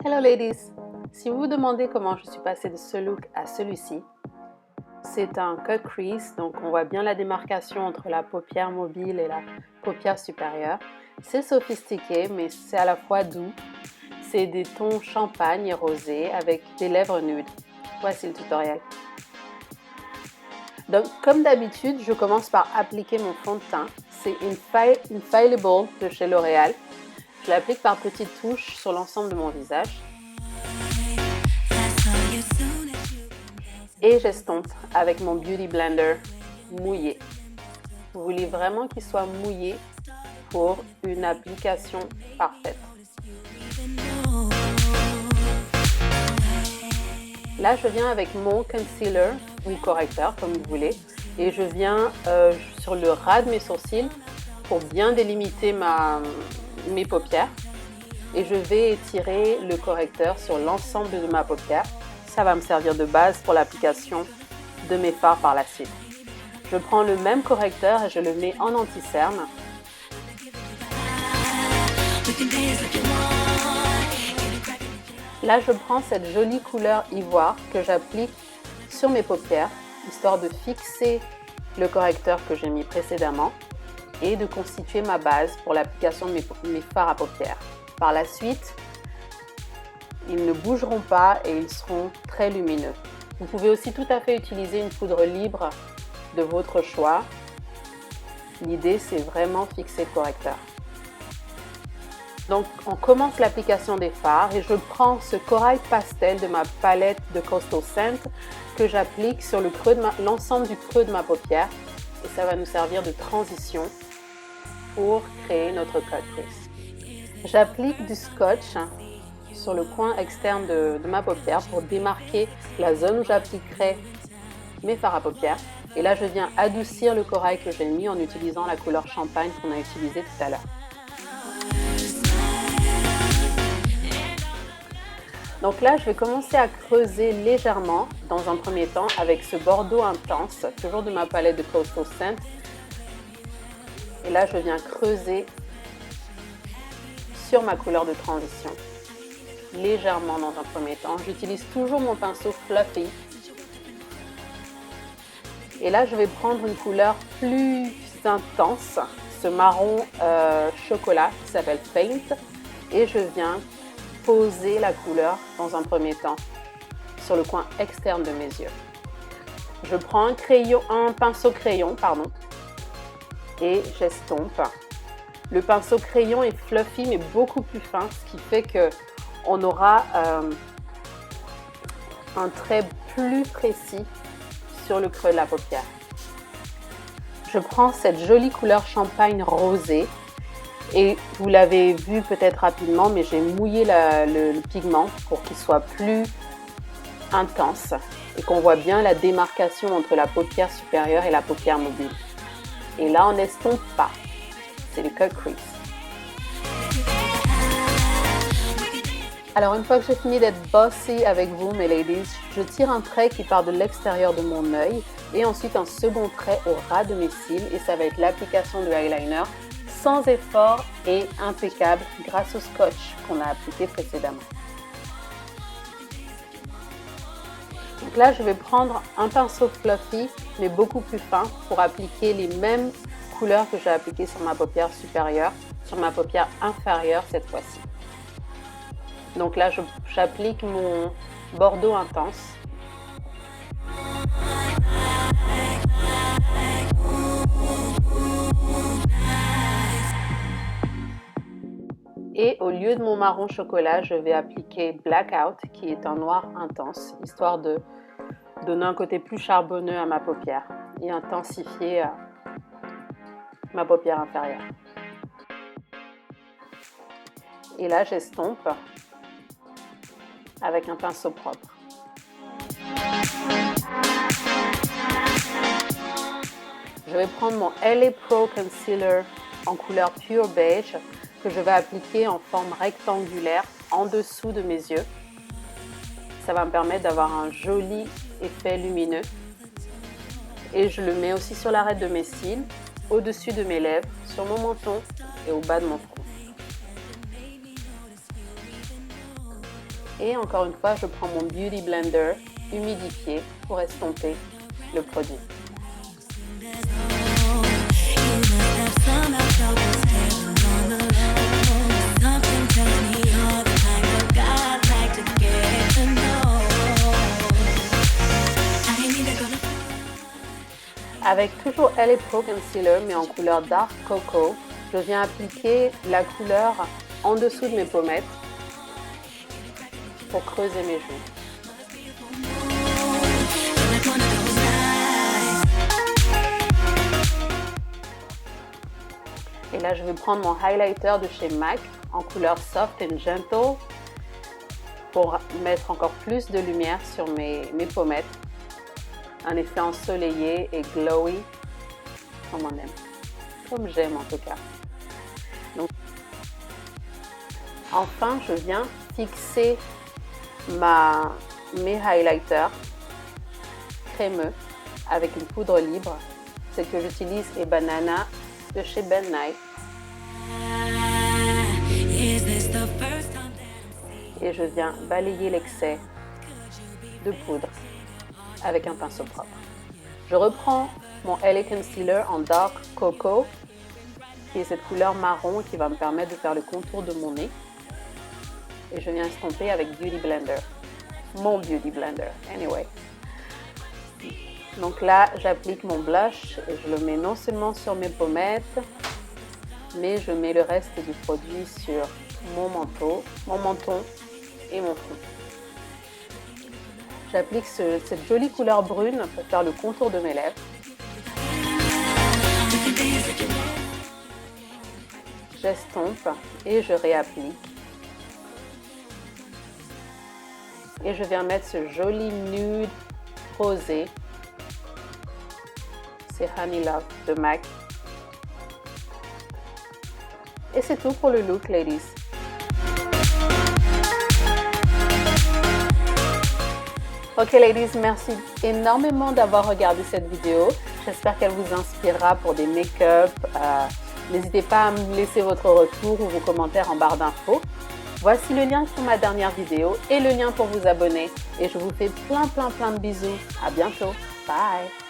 Hello ladies! Si vous vous demandez comment je suis passée de ce look à celui-ci, c'est un cut crease, donc on voit bien la démarcation entre la paupière mobile et la paupière supérieure. C'est sophistiqué, mais c'est à la fois doux. C'est des tons champagne et rosé avec des lèvres nudes. Voici le tutoriel. Donc, comme d'habitude, je commence par appliquer mon fond de teint. C'est Infallible de chez L'Oréal. Je l'applique par petites touches sur l'ensemble de mon visage. Et j'estompe avec mon Beauty Blender mouillé. Vous voulez vraiment qu'il soit mouillé pour une application parfaite. Là, je viens avec mon concealer ou correcteur, comme vous voulez, et je viens sur le ras de mes sourcils pour bien délimiter mes paupières. Et je vais étirer le correcteur sur l'ensemble de ma paupière. Ça va me servir de base pour l'application de mes fards par la suite. Je prends le même correcteur et je le mets en anti-cerne. Là, je prends cette jolie couleur ivoire que j'applique sur mes paupières, histoire de fixer le correcteur que j'ai mis précédemment et de constituer ma base pour l'application de mes fards à paupières. Par la suite, ils ne bougeront pas et ils seront très lumineux. Vous pouvez aussi tout à fait utiliser une poudre libre de votre choix. L'idée, c'est vraiment fixer le correcteur. Donc, on commence l'application des fards et je prends ce corail pastel de ma palette de Coastal Scent que j'applique sur l'ensemble du creux de ma paupière et ça va nous servir de transition pour créer notre cut crease. J'applique du scotch sur le coin externe de ma paupière pour démarquer la zone où j'appliquerai mes fards à paupières. Et là, je viens adoucir le corail que j'ai mis en utilisant la couleur champagne qu'on a utilisée tout à l'heure. Donc là, je vais commencer à creuser légèrement dans un premier temps avec ce bordeaux intense, toujours de ma palette de Coastal Scent. Et là, je viens creuser sur ma couleur de transition, légèrement dans un premier temps. J'utilise toujours mon pinceau Fluffy. Et là, je vais prendre une couleur plus intense, ce marron chocolat qui s'appelle Faint. Et je viens poser la couleur dans un premier temps sur le coin externe de mes yeux. Je prends un pinceau crayon, et j'estompe. Le pinceau crayon est fluffy mais beaucoup plus fin, ce qui fait qu'on aura un trait plus précis sur le creux de la paupière. Je prends cette jolie couleur champagne rosée. Et vous l'avez vu peut-être rapidement, mais j'ai mouillé le pigment pour qu'il soit plus intense et qu'on voit bien la démarcation entre la paupière supérieure et la paupière mobile. Et là, on n'estompe pas. C'est le cut crease. Alors, une fois que j'ai fini d'être bossy avec vous, mes ladies, je tire un trait qui part de l'extérieur de mon œil et ensuite un second trait au ras de mes cils et ça va être l'application de eyeliner sans effort et impeccable grâce au scotch qu'on a appliqué précédemment. Donc là, je vais prendre un pinceau fluffy, mais beaucoup plus fin, pour appliquer les mêmes couleurs que j'ai appliquées sur ma paupière supérieure, sur ma paupière inférieure cette fois-ci. Donc là, j'applique mon bordeaux intense. Et au lieu de mon marron chocolat, je vais appliquer Blackout, qui est un noir intense, histoire de donner un côté plus charbonneux à ma paupière et intensifier ma paupière inférieure. Et là, j'estompe avec un pinceau propre. Je vais prendre mon LA Pro Concealer en couleur Pure Beige que je vais appliquer en forme rectangulaire en dessous de mes yeux. Ça va me permettre d'avoir un joli effet lumineux. Et je le mets aussi sur l'arête de mes cils, au-dessus de mes lèvres, sur mon menton et au bas de mon front. Et encore une fois, je prends mon Beauty Blender humidifié pour estomper le produit. Avec toujours LA Pro Concealer, mais en couleur Dark Cocoa, je viens appliquer la couleur en dessous de mes pommettes pour creuser mes joues. Et là, je vais prendre mon highlighter de chez MAC en couleur Soft and Gentle pour mettre encore plus de lumière sur mes pommettes. Un effet ensoleillé et glowy, comme on aime. Comme j'aime en tout cas. Donc, enfin, je viens fixer mes highlighters crémeux avec une poudre libre. Celle que j'utilise est Banana de chez Ben Nye. Et je viens balayer l'excès de poudre avec un pinceau propre. Je reprends mon LA Concealer en Dark Cocoa, qui est cette couleur marron qui va me permettre de faire le contour de mon nez. Et je viens estomper avec Beauty Blender. Mon Beauty Blender, anyway. Donc là, j'applique mon blush et je le mets non seulement sur mes pommettes, mais je mets le reste du produit sur mon menton et mon front. J'applique cette jolie couleur brune pour faire le contour de mes lèvres. J'estompe et je réapplique. Et je viens mettre ce joli nude rosé. C'est Honey Love de MAC. Et c'est tout pour le look, ladies. Ok, ladies, merci énormément d'avoir regardé cette vidéo. J'espère qu'elle vous inspirera pour des make-up. N'hésitez pas à me laisser votre retour ou vos commentaires en barre d'infos. Voici le lien sur ma dernière vidéo et le lien pour vous abonner. Et je vous fais plein de bisous. À bientôt. Bye.